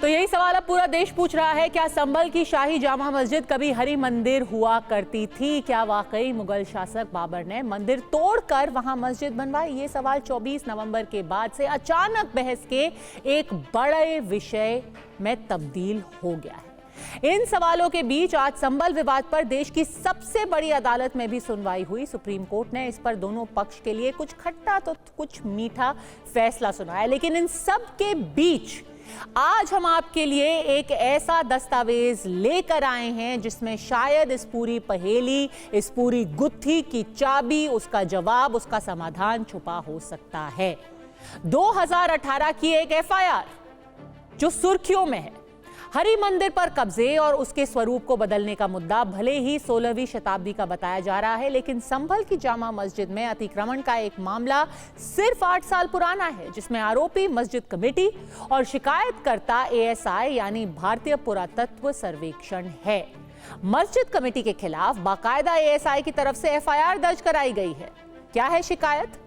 तो यही सवाल अब पूरा देश पूछ रहा है, क्या संभल की शाही जामा मस्जिद कभी हरि मंदिर हुआ करती थी? क्या वाकई मुगल शासक बाबर ने मंदिर तोड़कर वहां मस्जिद बनवाई? ये सवाल 24 नवंबर के बाद से अचानक बहस के एक बड़े विषय में तब्दील हो गया है। इन सवालों के बीच आज संभल विवाद पर देश की सबसे बड़ी अदालत में भी सुनवाई हुई। सुप्रीम कोर्ट ने इस पर दोनों पक्ष के लिए कुछ खट्टा तो कुछ मीठा फैसला सुनाया, लेकिन इन सब के बीच आज हम आपके लिए एक ऐसा दस्तावेज लेकर आए हैं जिसमें शायद इस पूरी पहेली, इस पूरी गुत्थी की चाबी, उसका जवाब, उसका समाधान छुपा हो सकता है। 2018 की एक एफआईआर जो सुर्खियों में है। हरि मंदिर पर कब्जे और उसके स्वरूप को बदलने का मुद्दा भले ही 16वीं शताब्दी का बताया जा रहा है, लेकिन संभल की जामा मस्जिद में अतिक्रमण का एक मामला सिर्फ 8 साल पुराना है, जिसमें आरोपी मस्जिद कमेटी और शिकायतकर्ता एएसआई यानी भारतीय पुरातत्व सर्वेक्षण है। मस्जिद कमेटी के खिलाफ बाकायदा एएसआई की तरफ से एफआईआर दर्ज कराई गई है। क्या है शिकायत,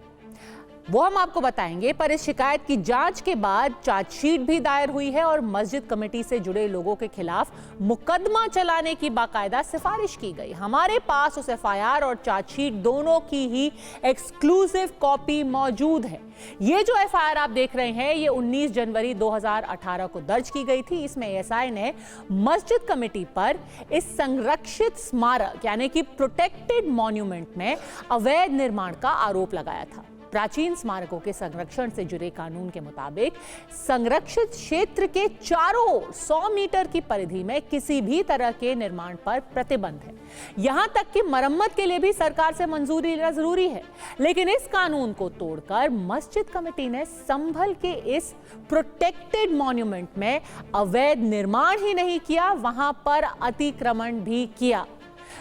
वो हम आपको बताएंगे, पर इस शिकायत की जांच के बाद चार्जशीट भी दायर हुई है और मस्जिद कमेटी से जुड़े लोगों के खिलाफ मुकदमा चलाने की बाकायदा सिफारिश की गई। हमारे पास उस एफआईआर और चार्जशीट दोनों की ही एक्सक्लूसिव कॉपी मौजूद है। ये जो एफआईआर आप देख रहे हैं, ये 19 जनवरी 2018 को दर्ज की गई थी। इसमें एएसआई ने मस्जिद कमेटी पर इस संरक्षित स्मारक यानी कि प्रोटेक्टेड मॉन्यूमेंट में अवैध निर्माण का आरोप लगाया था। प्राचीन स्मारकों के संरक्षण से जुड़े कानून के मुताबिक संरक्षित क्षेत्र के चारों ओर 100 मीटर की परिधि में किसी भी तरह के निर्माण पर प्रतिबंध है। यहां तक कि मरम्मत के लिए भी सरकार से मंजूरी लेना जरूरी है। लेकिन इस कानून को तोड़कर मस्जिद कमेटी ने संभल के इस प्रोटेक्टेड मॉन्यूमेंट में अवैध निर्माण ही नहीं किया, वहां पर अतिक्रमण भी किया।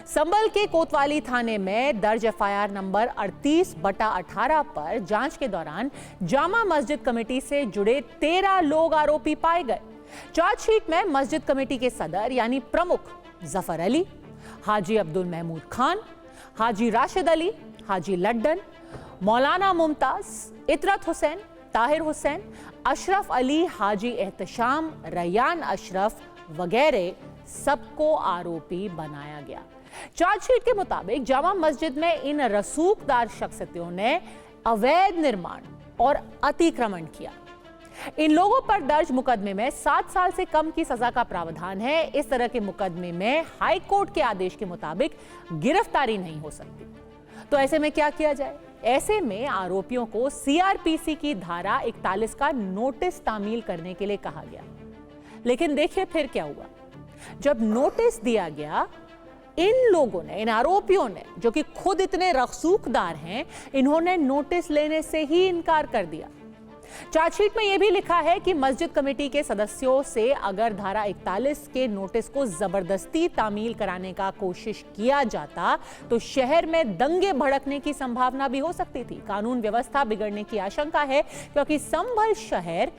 संभल के कोतवाली थाने में दर्ज एफआईआर नंबर 38/18 पर जांच के दौरान जामा मस्जिद कमेटी से जुड़े 13 लोग आरोपी पाए गए। चार्जशीट में मस्जिद कमेटी के सदर यानी प्रमुख जफर अली, हाजी अब्दुल महमूद खान, हाजी राशिद अली, हाजी लड्डन, मौलाना मुमताज, इतरत हुसैन, ताहिर हुसैन, अशरफ अली, हाजी एहतशाम, रैयान अशरफ वगैरह सबको आरोपी बनाया गया। चार्जशीट के मुताबिक जामा मस्जिद में इन रसूखदार शख्सियतों ने अवैध निर्माण और अतिक्रमण किया। इन लोगों पर दर्ज मुकदमे में 7 साल से कम की सजा का प्रावधान है। इस तरह के मुकदमे में हाई कोर्ट के आदेश के मुताबिक गिरफ्तारी नहीं हो सकती। तो ऐसे में क्या किया जाए? ऐसे में आरोपियों को सीआरपीसी की धारा 41 का नोटिस तामील करने के लिए कहा गया। लेकिन देखिए फिर क्या हुआ। जब नोटिस दिया गया, इन लोगों ने, इन आरोपियों ने, जो कि खुद इतने रसूखदार हैं, इन्होंने नोटिस लेने से ही इनकार कर दिया। चार्जशीट में यह भी लिखा है कि मस्जिद कमेटी के सदस्यों से अगर धारा 41 के नोटिस को जबरदस्ती तामील कराने का कोशिश किया जाता तो शहर में दंगे भड़कने की संभावना भी हो सकती थी। कानून व्यवस्था बिगड़ने की आशंका है क्योंकि संभल शहर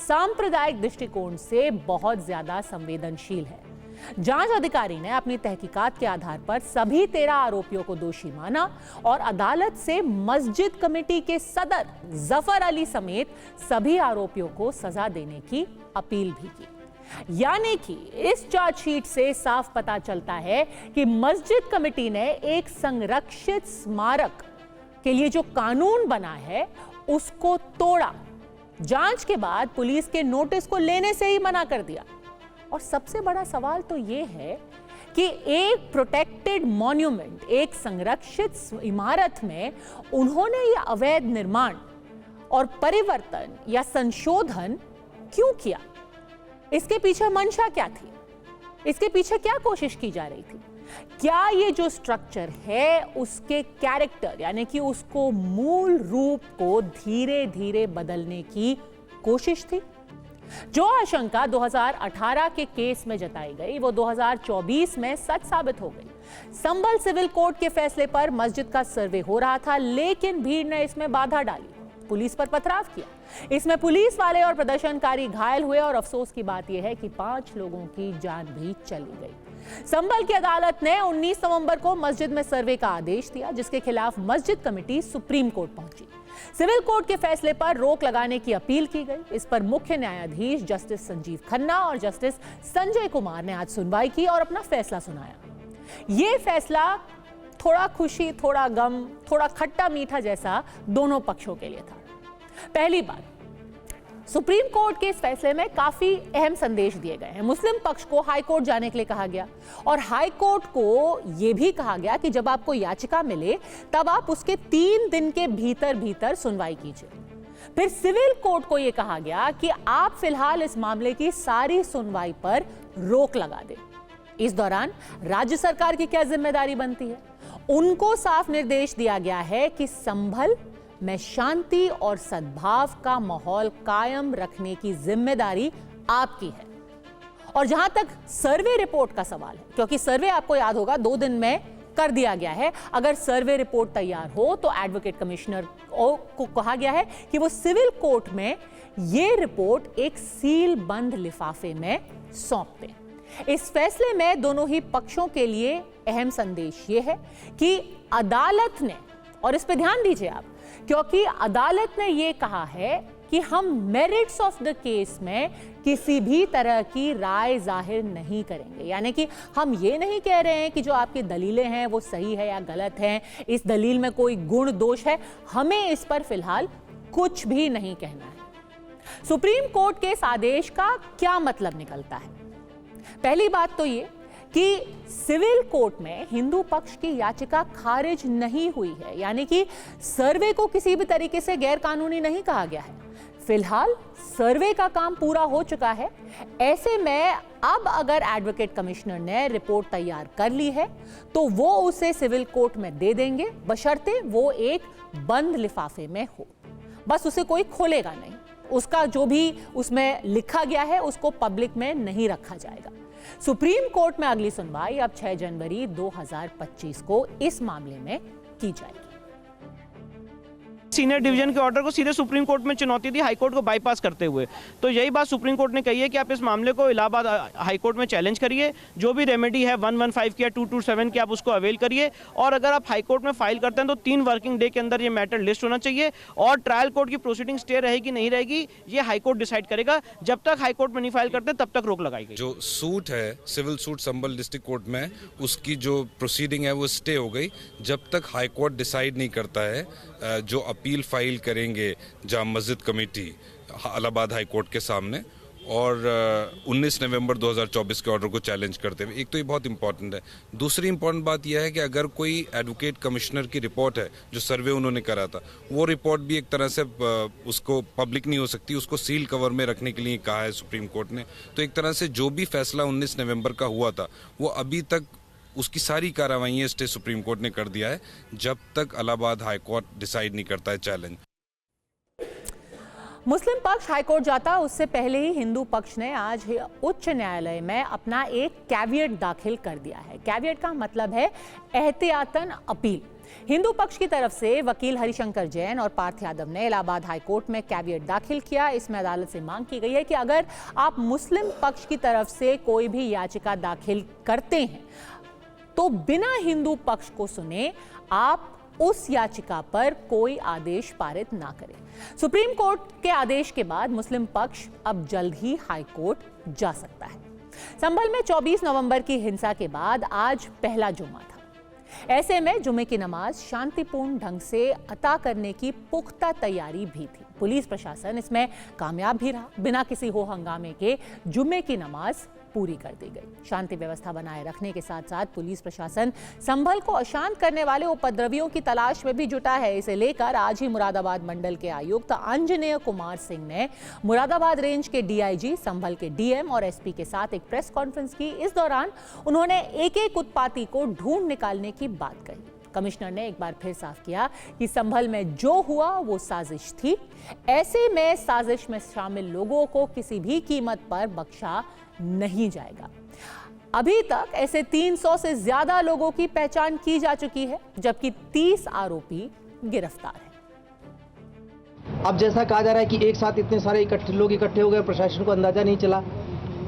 सांप्रदायिक दृष्टिकोण से बहुत ज्यादा संवेदनशील है। जांच अधिकारी ने अपनी तहकीकात के आधार पर सभी 13 आरोपियों को दोषी माना और अदालत से मस्जिद कमेटी के सदर जफर अली समेत सभी आरोपियों को सजा देने की अपील भी की। यानी कि इस चार्जशीट से साफ पता चलता है कि मस्जिद कमेटी ने एक संरक्षित स्मारक के लिए जो कानून बना है उसको तोड़ा। जांच के बाद पुलिस के नोटिस को लेने से ही मना कर दिया। और सबसे बड़ा सवाल तो यह है कि एक प्रोटेक्टेड मॉन्यूमेंट, एक संरक्षित इमारत में उन्होंने यह अवैध निर्माण और परिवर्तन या संशोधन क्यों किया? इसके पीछे मंशा क्या थी? इसके पीछे क्या कोशिश की जा रही थी? क्या ये जो स्ट्रक्चर है उसके कैरेक्टर यानी कि उसको मूल रूप को धीरे धीरे बदलने की कोशिश थी? जो आशंका 2018 के केस में जताई गई वो 2024 में सच साबित हो गई। संभल सिविल कोर्ट के फैसले पर मस्जिद का सर्वे हो रहा था, लेकिन भीड़ ने इसमें बाधा डाली, पुलिस पर पथराव किया। इसमें पुलिस वाले और प्रदर्शनकारी घायल हुए और अफसोस की बात यह है कि 5 लोगों की जान भी चली गई। संभल की अदालत ने 19 नवंबर को मस्जिद में सर्वे का आदेश दिया, जिसके खिलाफ मस्जिद कमेटी सुप्रीम कोर्ट पहुंची। सिविल कोर्ट के फैसले पर रोक लगाने की अपील की गई। इस पर मुख्य न्यायाधीश जस्टिस संजीव खन्ना और जस्टिस संजय कुमार ने आज सुनवाई की और अपना फैसला सुनाया। यह फैसला थोड़ा खुशी, थोड़ा गम, थोड़ा खट्टा मीठा जैसा दोनों पक्षों के लिए था। पहली बात, सुप्रीम कोर्ट के इस फैसले में काफी अहम संदेश दिए गए हैं। मुस्लिम पक्ष को हाई कोर्ट जाने के लिए कहा गया और हाई कोर्ट को यह भी कहा गया कि जब आपको याचिका मिले तब आप उसके 3 दिन के भीतर भीतर सुनवाई कीजिए। फिर सिविल कोर्ट को यह कहा गया कि आप फिलहाल इस मामले की सारी सुनवाई पर रोक लगा दें। इस दौरान राज्य सरकार की क्या जिम्मेदारी बनती है? उनको साफ निर्देश दिया गया है कि संभल में शांति और सद्भाव का माहौल कायम रखने की जिम्मेदारी आपकी है। और जहां तक सर्वे रिपोर्ट का सवाल है, क्योंकि सर्वे आपको याद होगा 2 दिन में कर दिया गया है, अगर सर्वे रिपोर्ट तैयार हो तो एडवोकेट कमिश्नर को कहा गया है कि वो सिविल कोर्ट में ये रिपोर्ट एक सील बंद लिफाफे में सौंप दें। इस फैसले में दोनों ही पक्षों के लिए अहम संदेश ये है कि अदालत ने, और इस पे ध्यान दीजिए आप, क्योंकि अदालत ने यह कहा है कि हम मेरिट्स ऑफ द केस में किसी भी तरह की राय जाहिर नहीं करेंगे। यानी कि हम ये नहीं कह रहे हैं कि जो आपकी दलीलें हैं वो सही है या गलत हैं, इस दलील में कोई गुण दोष है, हमें इस पर फिलहाल कुछ भी नहीं कहना है। सुप्रीम कोर्ट के इस आदेश का क्या मतलब निकलता है? पहली बात तो ये कि सिविल कोर्ट में हिंदू पक्ष की याचिका खारिज नहीं हुई है, यानी कि सर्वे को किसी भी तरीके से गैर कानूनी नहीं कहा गया है। फिलहाल सर्वे का काम पूरा हो चुका है। ऐसे में अब अगर एडवोकेट कमिश्नर ने रिपोर्ट तैयार कर ली है तो वो उसे सिविल कोर्ट में दे देंगे, बशर्ते वो एक बंद लिफाफे में हो। बस उसे कोई खोलेगा नहीं, उसका जो भी उसमें लिखा गया है उसको पब्लिक में नहीं रखा जाएगा। सुप्रीम कोर्ट में अगली सुनवाई अब 6 जनवरी 2025 को इस मामले में की जाएगी। सीनियर डिवीजन के ऑर्डर को सीधे सुप्रीम कोर्ट में चुनौती दी, हाई कोर्ट को बाईपास करते हुए। तो यही बात सुप्रीम कोर्ट ने कही है कि आप इस मामले को इलाहाबाद हाई कोर्ट में चैलेंज करिए, जो भी रेमेडी है 115 की या 227 की आप उसको अवेल करिए, और अगर आप हाई कोर्ट में फाइल करते हैं तो 3 वर्किंग डे के अंदर ये मैटर लिस्ट होना चाहिए, और ट्रायल कोर्ट की प्रोसीडिंग स्टे रहेगी नहीं रहेगी ये हाई कोर्ट डिसाइड करेगा। जब तक हाई कोर्ट में नहीं फाइल करते तब तक रोक लगाई गई। जो सूट है सिविल सूट संभल डिस्ट्रिक्ट कोर्ट में, उसकी जो प्रोसीडिंग है वो स्टे हो गई जब तक हाई कोर्ट डिसाइड नहीं करता है। जो अपील फाइल करेंगे Jama Masjid committee Allahabad high court के सामने, और 19 नवंबर 2024 के ऑर्डर को चैलेंज करते हुए। एक तो ये बहुत इंपॉर्टेंट है। दूसरी इंपॉर्टेंट बात यह है कि अगर कोई एडवोकेट कमिश्नर की रिपोर्ट है, जो सर्वे उन्होंने करा था, वो रिपोर्ट भी एक तरह से उसको पब्लिक नहीं हो सकती, उसको सील कवर में रखने के लिए कहा है सुप्रीम कोर्ट ने। तो एक तरह से जो भी फैसला 19 नवंबर का हुआ था वो अभी तक उसकी सारी कार्रवाइयां स्टे सुप्रीम कोर्ट ने कर दिया है, जब तक इलाहाबाद हाई कोर्ट डिसाइड नहीं करता है चैलेंज। मुस्लिम पक्ष हाईकोर्ट जाता उससे पहले ही हिंदू पक्ष ने आज उच्च न्यायालय में अपना एक कैविएट दाखिल कर दिया है। कैविएट का मतलब है एहतियातन अपील। हिंदू पक्ष की तरफ से वकील हरिशंकर जैन और पार्थ यादव ने इलाहाबाद हाईकोर्ट में कैविएट दाखिल किया। इसमें अदालत से मांग की गई है कि अगर आप मुस्लिम पक्ष की तरफ से कोई भी याचिका दाखिल करते हैं तो बिना हिंदू पक्ष को सुने आप उस याचिका पर कोई आदेश पारित ना करें। सुप्रीम कोर्ट के आदेश के बाद मुस्लिम पक्ष अब जल्द ही हाई कोर्ट जा सकता है। संभल में 24 नवंबर की हिंसा के बाद आज पहला जुम्मा था। ऐसे में जुम्मे की नमाज शांतिपूर्ण ढंग से अता करने की पुख्ता तैयारी भी थी। पुलिस प्रशासन इसमें कामयाब भी रहा। बिना किसी हो हंगामे के जुम्मे की नमाज पूरी कर दी गई। शांति व्यवस्था बनाए रखने के साथ साथ पुलिस प्रशासन संभल को अशांत करने वाले उपद्रवियों की तलाश में भी जुटा है। इसे लेकर आज ही मुरादाबाद मंडल के आयुक्त अंजनेय कुमार सिंह ने मुरादाबाद रेंज के डीआईजी, संभल के डीएम और एसपी के साथ एक प्रेस कॉन्फ्रेंस की। इस दौरान उन्होंने एक एक उत्पाती को ढूंढ निकालने की बात कही। कमिश्नर ने एक बार फिर साफ किया कि संभल में जो हुआ वो साजिश थी। ऐसे में साजिश में शामिल लोगों को किसी भी कीमत पर बख्शा नहीं जाएगा। अभी तक ऐसे 300 से ज्यादा लोगों की पहचान की जा चुकी है, जबकि 30 आरोपी गिरफ्तार हैं। अब जैसा कहा जा रहा है कि एक साथ इतने सारे लोग इकट्ठे हो गए, प्रशासन को अंदाजा नहीं चला।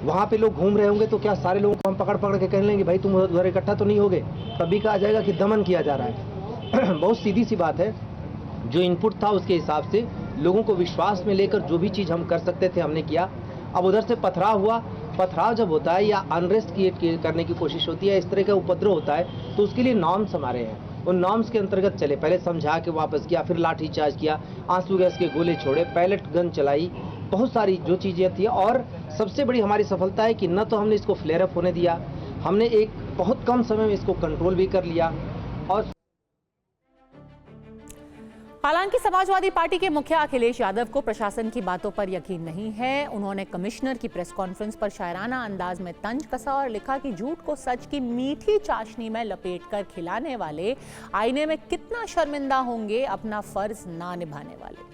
वहाँ पे लोग घूम रहे होंगे तो क्या सारे लोगों को हम पकड़ पकड़ के कह लेंगे भाई तुम उधर इकट्ठा तो नहीं होगे? तभी कहा जाएगा कि दमन किया जा रहा है। बहुत सीधी सी बात है। जो इनपुट था उसके हिसाब से लोगों को विश्वास में लेकर जो भी चीज़ हम कर सकते थे हमने किया। अब उधर से पथराव हुआ, पथराव जब होता है या अनरेस्ट क्रिएट करने की कोशिश होती है, इस तरह का उपद्रव होता है, तो उसके लिए नॉर्म्स हमारे हैं। उन नॉर्म्स के अंतर्गत चले, पहले समझा के वापस किया, फिर लाठी चार्ज किया, आंसू गैस के गोले छोड़े, पैलेट गन चलाई, बहुत सारी जो चीज़ें थी। और सबसे बड़ी हमारी सफलता है कि न तो हमने इसको फ्लेयर अप होने दिया, हमने एक बहुत कम समय में इसको कंट्रोल भी कर लिया। और हालांकि समाजवादी पार्टी के मुखिया अखिलेश यादव को प्रशासन की बातों पर यकीन नहीं है। उन्होंने कमिश्नर की प्रेस कॉन्फ्रेंस पर शायराना अंदाज में तंज कसा और लिखा कि झूठ को सच की मीठी चाशनी में लपेटकर खिलाने वाले आईने में कितना शर्मिंदा होंगे अपना फर्ज ना निभाने वाले।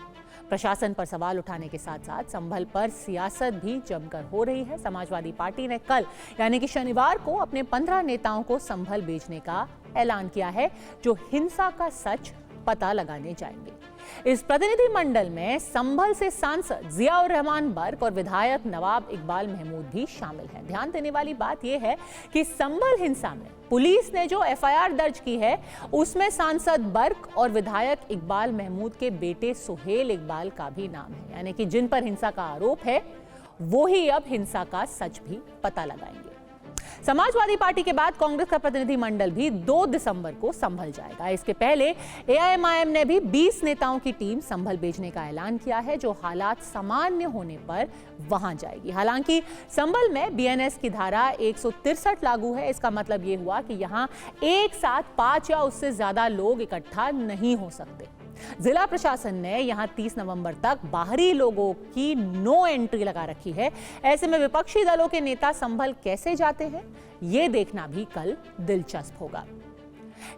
प्रशासन पर सवाल उठाने के साथ साथ संभल पर सियासत भी जमकर हो रही है। समाजवादी पार्टी ने कल यानी कि शनिवार को अपने 15 नेताओं को संभल भेजने का ऐलान किया है, जो हिंसा का सच पता लगाने जाएंगे। इस प्रतिनिधि मंडल में संभल से सांसद जियाउर रहमान बर्क और विधायक नवाब इकबाल महमूद भी शामिल हैं। ध्यान देने वाली बात यह है कि संभल हिंसा में पुलिस ने जो एफआईआर दर्ज की है उसमें सांसद बर्क और विधायक इकबाल महमूद के बेटे सुहेल इकबाल का भी नाम है, यानी कि जिन पर हिंसा का आरोप है वो ही अब हिंसा का सच भी पता लगाएंगे। समाजवादी पार्टी के बाद कांग्रेस का प्रतिनिधि मंडल भी 2 दिसंबर को संभल जाएगा। इसके पहले एआईएमआईएम ने भी 20 नेताओं की टीम संभल भेजने का ऐलान किया है, जो हालात सामान्य होने पर वहां जाएगी। हालांकि संभल में बीएनएस की धारा 163 लागू है। इसका मतलब यह हुआ कि यहां एक साथ 5 या उससे ज्यादा लोग इकट्ठा नहीं हो सकते। जिला प्रशासन ने यहां 30 नवंबर तक बाहरी लोगों की नो एंट्री लगा रखी है। ऐसे में विपक्षी दलों के नेता संभल कैसे जाते हैं, यह देखना भी कल दिलचस्प होगा।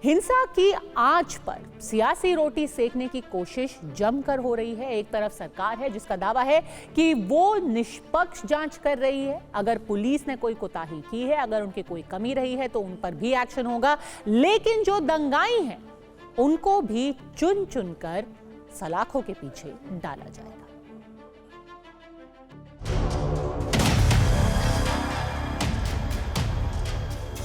हिंसा की आंच पर सियासी रोटी सेकने की कोशिश जमकर हो रही है। एक तरफ सरकार है जिसका दावा है कि वो निष्पक्ष जांच कर रही है, अगर पुलिस ने कोई कोताही की है, अगर उनकी कोई कमी रही है तो उन पर भी एक्शन होगा, लेकिन जो दंगाई हैं उनको भी चुन चुनकर सलाखों के पीछे डाला जाएगा।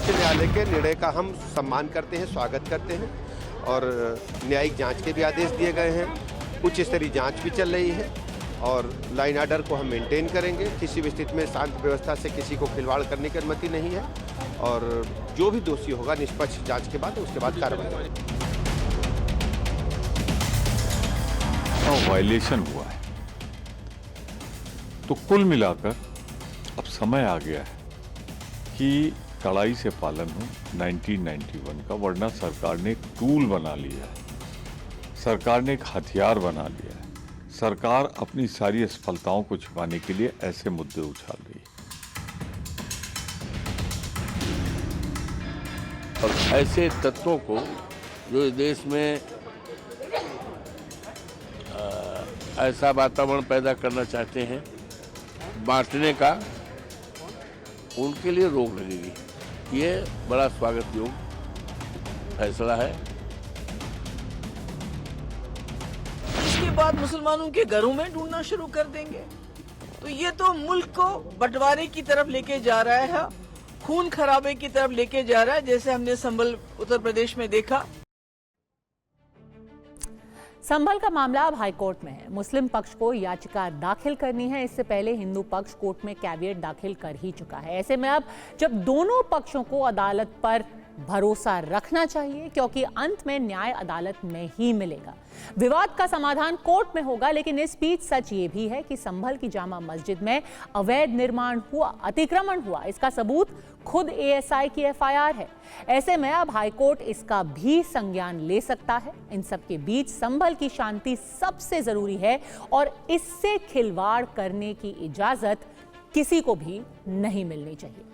न्यायालय के निर्णय का हम सम्मान करते हैं, स्वागत करते हैं और न्यायिक जांच के भी आदेश दिए गए हैं। उच्च स्तरीय जांच भी चल रही है और लाइन ऑर्डर को हम मेंटेन करेंगे। किसी भी स्थिति में शांत व्यवस्था से किसी को खिलवाड़ करने की अनुमति नहीं है और जो भी दोषी होगा निष्पक्ष जांच के बाद उसके बाद कार्रवाई होगी। वायलेशन हुआ है तो कुल मिलाकर अब समय आ गया है कि कड़ाई से पालन हो 1991 का, वरना सरकार ने एक टूल बना लिया है, सरकार ने एक हथियार बना लिया है। सरकार अपनी सारी असफलताओं को छुपाने के लिए ऐसे मुद्दे उछाल रही है। और ऐसे तत्वों को जो इस देश में ऐसा वातावरण पैदा करना चाहते हैं बांटने का, उनके लिए रोक लगेगी। ये बड़ा स्वागत योग्य फैसला है। इसके बाद मुसलमानों के घरों में ढूंढना शुरू कर देंगे, तो ये तो मुल्क को बंटवारे की तरफ लेके जा रहा है, खून खराबे की तरफ लेके जा रहा है, जैसे हमने संभल उत्तर प्रदेश में देखा। संभल का मामला अब हाईकोर्ट में है। मुस्लिम पक्ष को याचिका दाखिल करनी है। इससे पहले हिंदू पक्ष कोर्ट में कैविएट दाखिल कर ही चुका है। ऐसे में अब जब दोनों पक्षों को अदालत पर भरोसा रखना चाहिए, क्योंकि अंत में न्याय अदालत में ही मिलेगा। विवाद का समाधान कोर्ट में होगा, लेकिन इस बीच सच ये भी है कि संभल की जामा मस्जिद में अवैध निर्माण हुआ, अतिक्रमण हुआ, इसका सबूत खुद एएसआई की एफआईआर है। ऐसे में अब हाईकोर्ट इसका भी संज्ञान ले सकता है। इन सब के बीच संभल की शांति सबसे जरूरी है और इससे खिलवाड़ करने की इजाजत किसी को भी नहीं मिलनी चाहिए।